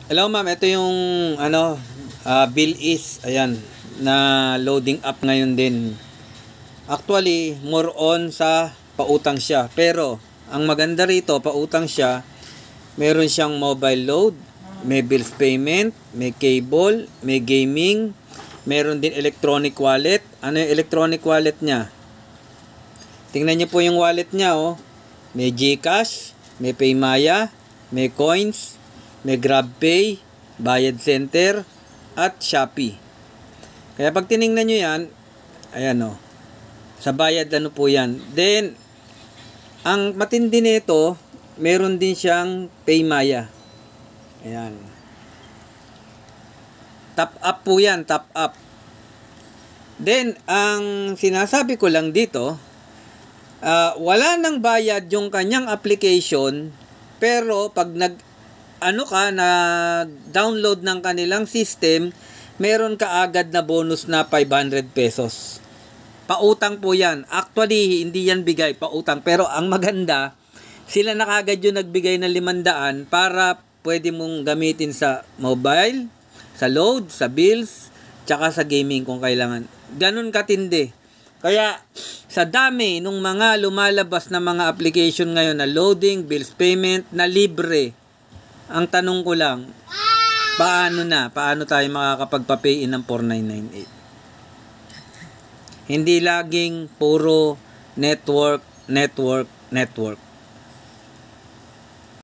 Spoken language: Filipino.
Hello ma'am, ito yung bill is, ayan, na loading up ngayon din. Actually, more on sa pautang siya. Pero, ang maganda rito, pautang siya, meron siyang mobile load, may bills payment, may cable, may gaming, meron din electronic wallet. Ano yung electronic wallet niya? Tingnan niyo po yung wallet niya, oh. May GCash, may Paymaya, may coins, may GrabPay, Bayad Center, at Shopee. Kaya pag tiningnan nyo yan, ayan o, sa bayad ano po yan. Then, ang matindi nito, meron din siyang Paymaya. Ayan. Top up po yan, top up. Then, ang sinasabi ko lang dito, wala nang bayad yung kanyang application, pero pag download ng kanilang system, meron ka agad na bonus na 500 pesos. Pautang po yan. Actually, hindi yan bigay, pautang. Pero ang maganda, sila na kagad yung nagbigay ng 500 para pwede mong gamitin sa mobile, sa load, sa bills, tsaka sa gaming kung kailangan. Ganun katindi. Kaya, sa dami nung mga lumalabas na mga application ngayon na loading, bills payment, na libre, ang tanong ko lang, paano tayo makakapagpa-pay in ng 4998? Hindi laging puro network.